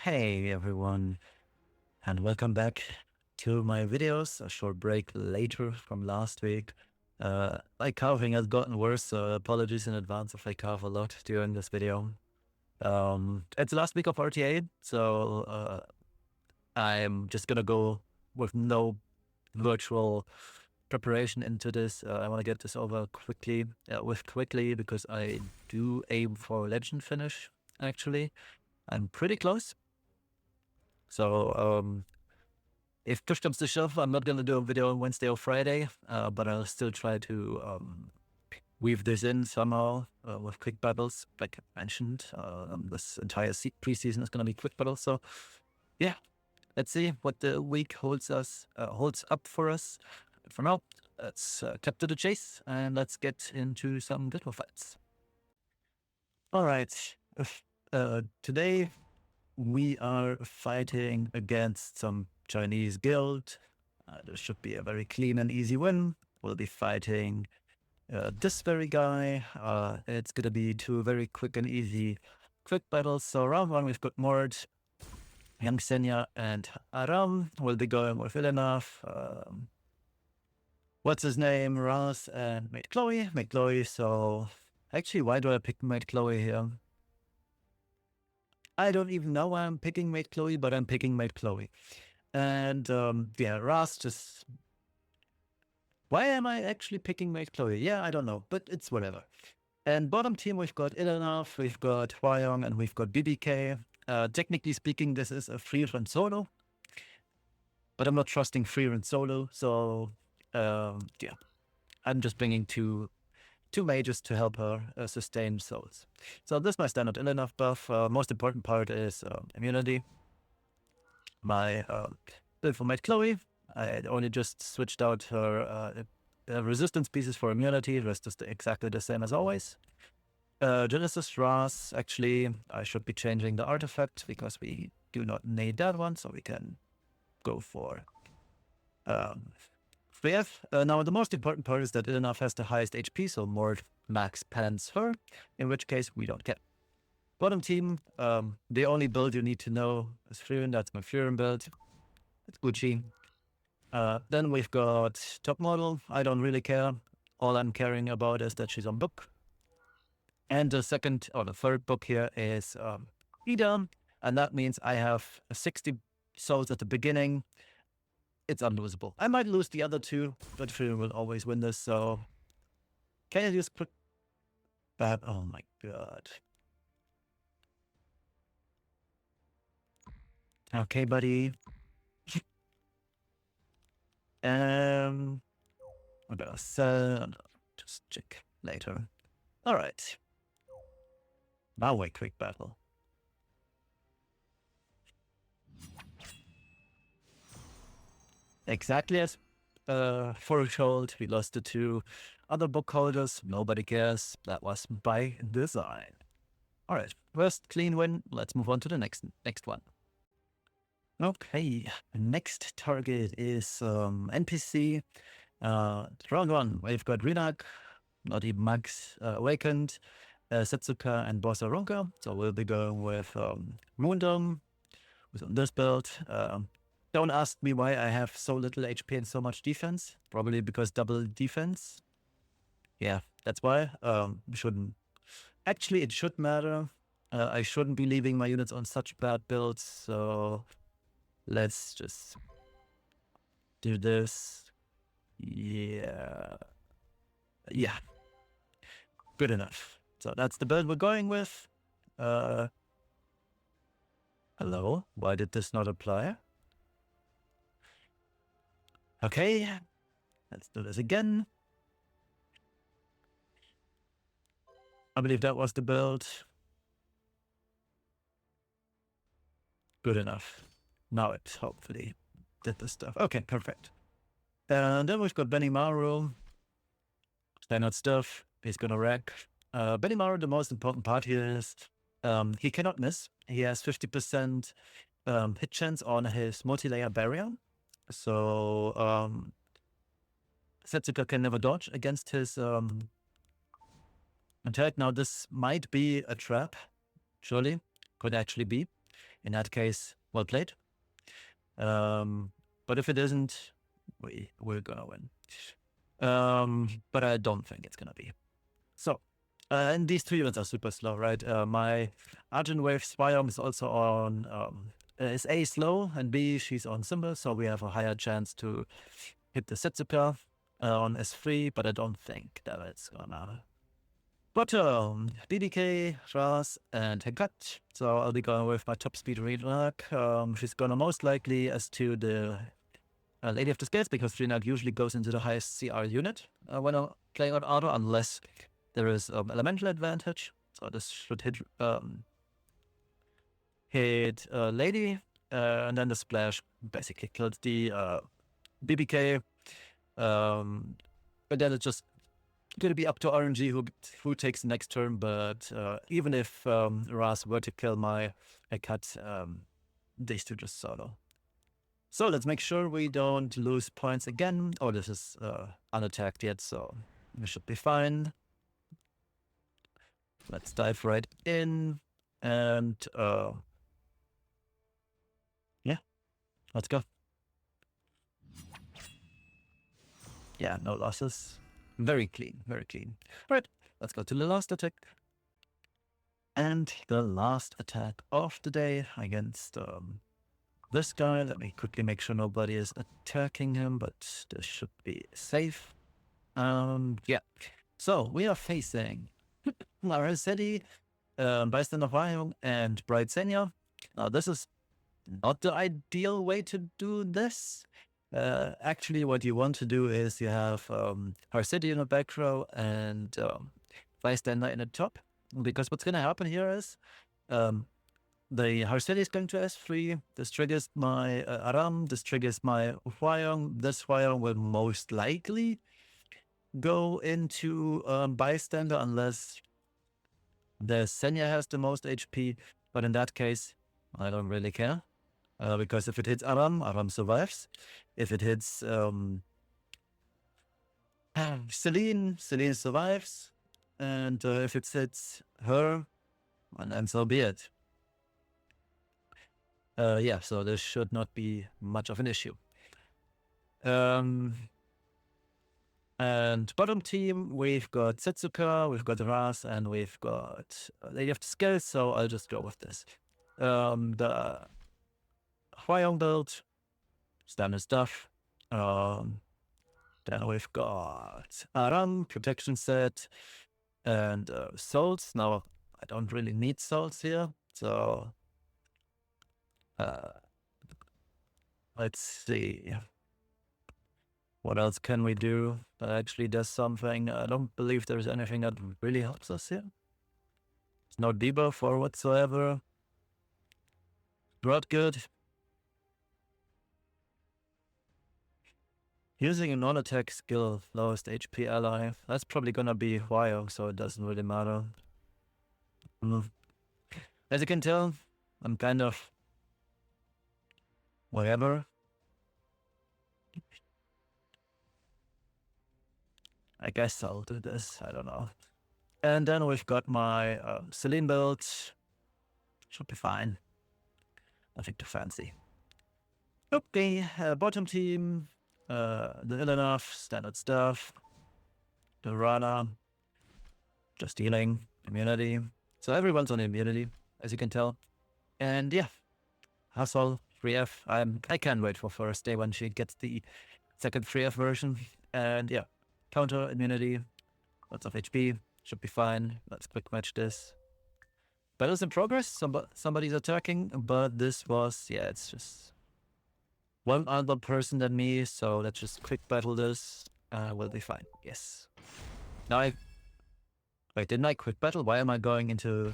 Hey everyone, and welcome back to my videos. A short break later from last week. My coughing has gotten worse, so apologies in advance if I cough a lot during this video. It's the last week of RTA, so I'm just gonna go with no virtual preparation into this. I want to get this over quickly, because I do aim for legend finish. Actually, I'm pretty close. So if push comes to shove, I'm not going to do a video on Wednesday or Friday, but I'll still try to weave this in somehow with quick battles, like I mentioned. This entire preseason is going to be quick battles. So yeah, let's see what the week holds up for us. For now, let's cut to the chase and let's get into some little fights. All right, today we are fighting against some Chinese guild. This should be a very clean and easy win. We'll be fighting this very guy. It's gonna be two very quick and easy quick battles. So round one, we've got Mord, Yang Senya, and Aram. We'll be going with Ilinov. What's his name? Ras and Mate Chloe. So actually, why do I pick Mate Chloe here? I don't even know why I'm picking Mate Chloe, but I'm picking Mate Chloe. And yeah, Ras just... Why am I actually picking Mate Chloe? Yeah, I don't know, but it's whatever. And bottom team, we've got Ilinov, we've got Hwayong, and we've got BBK. Technically speaking, this is a free run solo, but I'm not trusting free run solo, so yeah, I'm just bringing two mages to help her sustain souls. So this is my standard Ilinov buff. Most important part is immunity. My build for Mate Chloe, I only just switched out her resistance pieces for immunity. The rest is exactly the same as always. Genesis Ras, actually, I should be changing the artifact because we do not need that one, so we can go for 3F. Now, the most important part is that Ilinov has the highest HP, so Mord max pans her, in which case we don't get. Bottom team, the only build you need to know is Furin. That's my Furin build. It's Gucci. Then we've got top model. I don't really care. All I'm caring about is that she's on book. And the second or the third book here is Ida, and that means I have 60 souls at the beginning. It's unlosable. I might lose the other two, but Furin will always win this. So can I use quick? Oh my god. Okay, buddy. I'm gonna sell. Just check later. All right. Now a quick battle. Exactly as foretold, we lost the two other book holders. Nobody cares. That was by design. All right, first clean win. Let's move on to the next one. Okay, next target is NPC. Round one, we've got Rinak, not even Max Awakened, Setsuka, and Boss Aronka. So we'll be going with Moondom, who's on this build. Don't ask me why I have so little HP and so much defense. Probably because double defense. Yeah, that's why. Shouldn't. Actually, it should matter. I shouldn't be leaving my units on such bad builds, so let's just do this. Yeah. Good enough. So that's the build we're going with. Hello? Why did this not apply? Okay, let's do this again. I believe that was the build. Good enough. Now it hopefully did the stuff. Okay, perfect. And then we've got Benimaru. Standard stuff. He's gonna wreck. Benimaru, the most important part here is he cannot miss. He has 50% hit chance on his multi-layer barrier. So Setsuka can never dodge against his attack. Now this might be a trap, surely. Could actually be. In that case, well played. But if it isn't, we're gonna win. But I don't think it's gonna be. So, and these two units are super slow, right? My Argent Wave Spyom is also on, is A, slow, and B, she's on Symbol, so we have a higher chance to hit the Setsuka on S3, but I don't think that it's gonna. Bottom, BDK, Ras, and Hekat. So I'll be going with my top speed Renak. She's gonna most likely S2 the Lady of the Scales, because Renak usually goes into the highest CR unit when I'm playing on auto, unless there is elemental advantage. So this should hit Lady, and then the splash basically killed the BBK. But then it's just going to be up to RNG who takes the next turn. But even if Ras were to kill my Cat, these two just solo. So let's make sure we don't lose points again. Oh, this is unattacked yet, so we should be fine. Let's dive right in, and yeah, let's go. Yeah, no losses. Very clean, very clean. All right, let's go to the last attack. And the last attack of the day against this guy. Let me quickly make sure nobody is attacking him, but this should be safe. Yeah. So we are facing Laraceti, Bystander Vyong, and Bright Senya. Now this is not the ideal way to do this. Actually, what you want to do is you have Harcity in the back row and Bystander in the top. Because what's going to happen here is the Harcity is going to S3. This triggers my Aram. This triggers my Hwayong. This Hwayong will most likely go into Bystander unless the Senya has the most HP. But in that case, I don't really care. Because if it hits Aram, Aram survives. If it hits Celine, Celine survives. And if it hits her, well, then so be it. Yeah, so this should not be much of an issue. And bottom team, we've got Setsuka, we've got Ras, and we've got Lady of the Scales, so I'll just go with this. The Hwayong build, standard stuff. Then we've got Aram, protection set, and souls. Now, I don't really need souls here, so let's see. What else can we do that actually does something? I don't believe there's anything that really helps us here. There's no debuff or whatsoever. Not good. Using a non-attack skill, lowest HP ally. That's probably gonna be Hwayong, so it doesn't really matter. As you can tell, I'm kind of whatever. I guess I'll do this, I don't know. And then we've got my Celine build. Should be fine. Nothing too fancy. Okay, bottom team. The enough standard stuff. The Rana. Just healing. Immunity. So everyone's on immunity, as you can tell. And yeah. Hustle, 3F. I can't wait for first day when she gets the second 3F version. And yeah. Counter immunity. Lots of HP. Should be fine. Let's quick match this. Battle's in progress. Somebody's attacking, but this was, yeah, it's just one other person than me, so let's just quick battle this. We'll be fine. Yes. Now wait, didn't I quick battle? Why am I going into...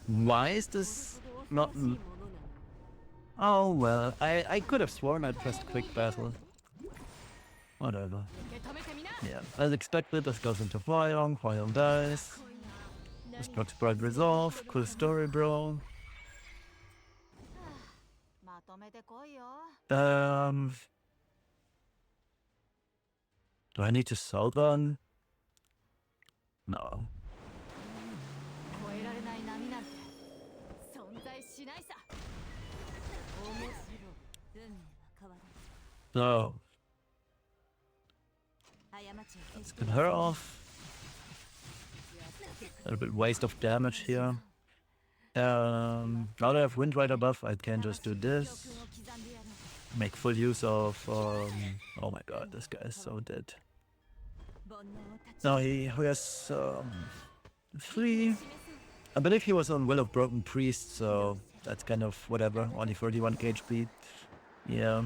Why is this not... Oh, well, I could have sworn I pressed quick battle. Whatever. Yeah, as expected, this goes into Hwayong. Hwayong dies. Destruct Bright Resolve. Cool story, bro. Do I need to salt on? No. So let's get her off. A little bit waste of damage here. Now that I have Wind Rider buff, I can just do this. Make full use of... oh my god, this guy is so dead. Now he has 3... I believe he was on Will of Broken Priest, so that's kind of whatever. Only 31k HP. Yeah.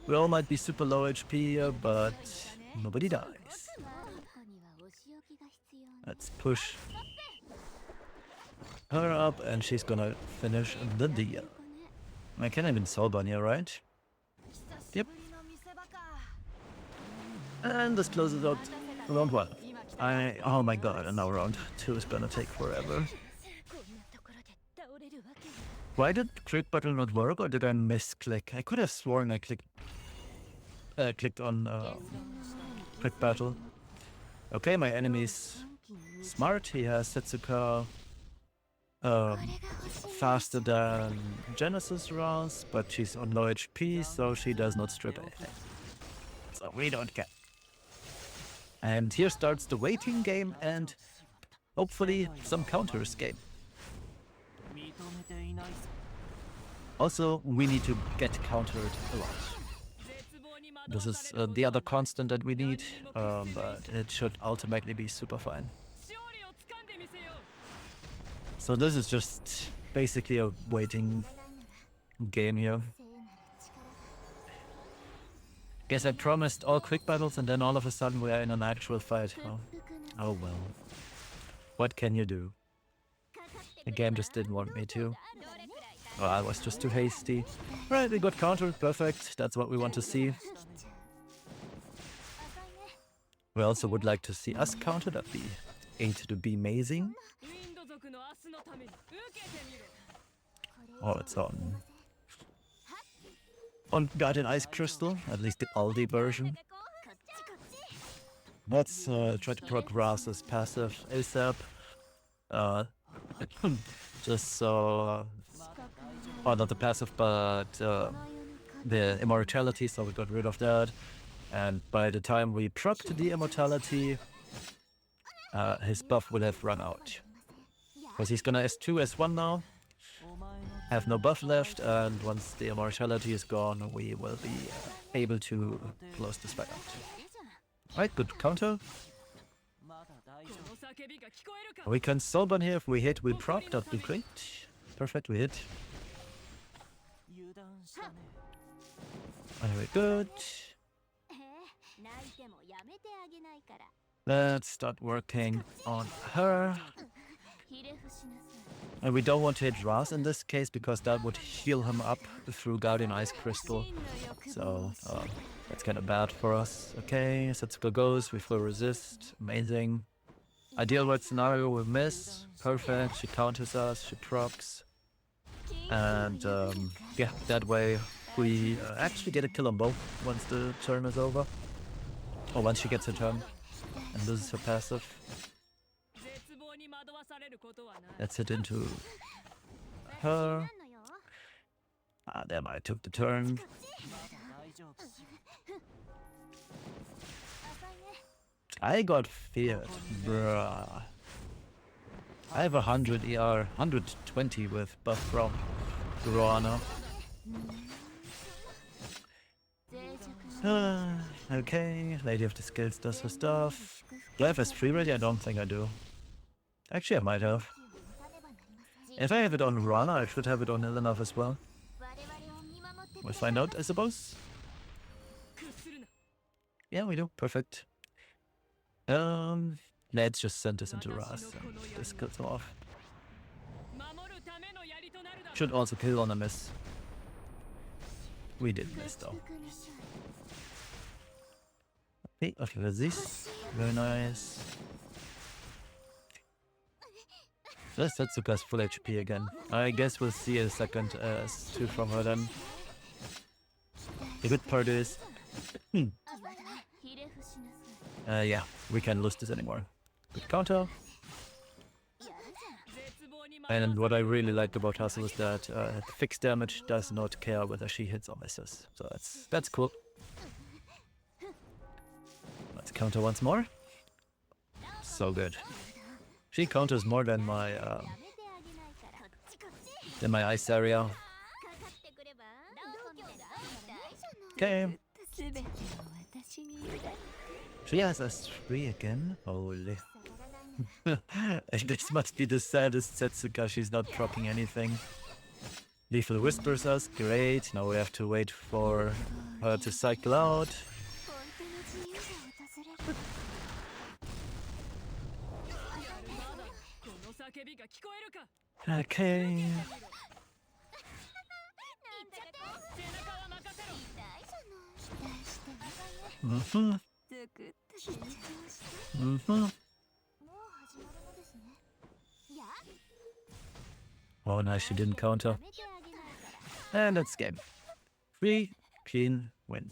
We all might be super low HP here, but nobody dies. Let's push her up, and she's gonna finish the deal. I can't even Soulburn here, right? Yep. And this closes out round 1. Oh my god, and now round 2 is gonna take forever. Why did Crit Battle not work, or did I misclick? I could have sworn I clicked on Crit Battle. Okay, my enemy's smart. He has Setsuka faster than Genesis rounds, but she's on low HP, so she does not strip anything. So we don't care. And here starts the waiting game and hopefully some counters game. Also, we need to get countered a lot. This is the other constant that we need, but it should ultimately be super fine. So this is just basically a waiting game here. Guess I promised all quick battles and then all of a sudden we are in an actual fight. Oh well. What can you do? The game just didn't want me to. Oh, I was just too hasty. Right, we got countered. Perfect. That's what we want to see. We also would like to see us countered. That'd be amazing. Oh, it's on Guardian Ice Crystal, at least the Aldi version. Let's try to proc Rasa's passive ASAP. Just so... oh, not the passive, but the immortality, so we got rid of that. And by the time we proc the immortality, his buff will have run out. Because he's gonna S2, S1 now. Have no buff left, and once the immortality is gone, we will be able to close this fight out. Right, good counter. We can Soulburn here. If we hit, we proc. That'd be great. Perfect, we hit. Very good. Let's start working on her. And we don't want to hit Ras in this case, because that would heal him up through Guardian Ice Crystal. So that's kind of bad for us. Okay, Setsuka goes, we full resist. Amazing. Ideal worst scenario, we miss. Perfect, she counters us, she procs. And yeah, that way we actually get a kill on both once the turn is over. Or once she gets her turn and loses her passive. Let's hit into her. Ah, damn, I took the turn. I got feared, bruh. I have 100 ER, 120 with buff from Guarana. Okay, Lady of the Skills does her stuff. Do I have S3 ready? I don't think I do. Actually, I might have. If I have it on Rana, I should have it on Ilinov as well. We'll find out, I suppose. Yeah, we do. Perfect. Let's just send this into Ras and this kills off. Should also kill on a miss. We did miss though. Okay, after this. Very nice. That's Setsuka's full HP again. I guess we'll see a second S2 from her then. The good part is... yeah, we can't lose this anymore. Good counter. And what I really liked about Hustle is that the fixed damage does not care whether she hits or misses. So that's cool. Let's counter once more. So good. She counters more than my ice area. Okay. She has S3 again. Holy. This must be the saddest Setsuka. She's not proccing anything. Lethal Whispers us. Great. Now we have to wait for her to cycle out. Okay. Oh, nice, she didn't counter. And that's game. 3 clean win.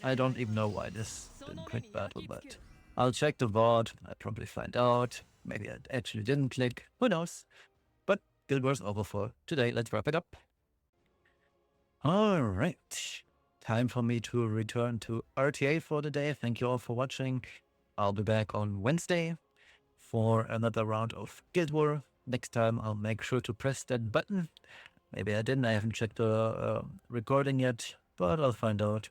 I don't even know why this didn't quit battle, but I'll check the VOD. I'll probably find out. Maybe it actually didn't click. Who knows? But Guild Wars over for today. Let's wrap it up. Alright. Time for me to return to RTA for the day. Thank you all for watching. I'll be back on Wednesday for another round of Guild War. Next time I'll make sure to press that button. Maybe I didn't. I haven't checked the recording yet, but I'll find out.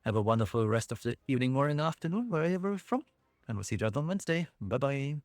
Have a wonderful rest of the evening, morning, afternoon, wherever you're from. And we'll see you guys on Wednesday. Bye-bye.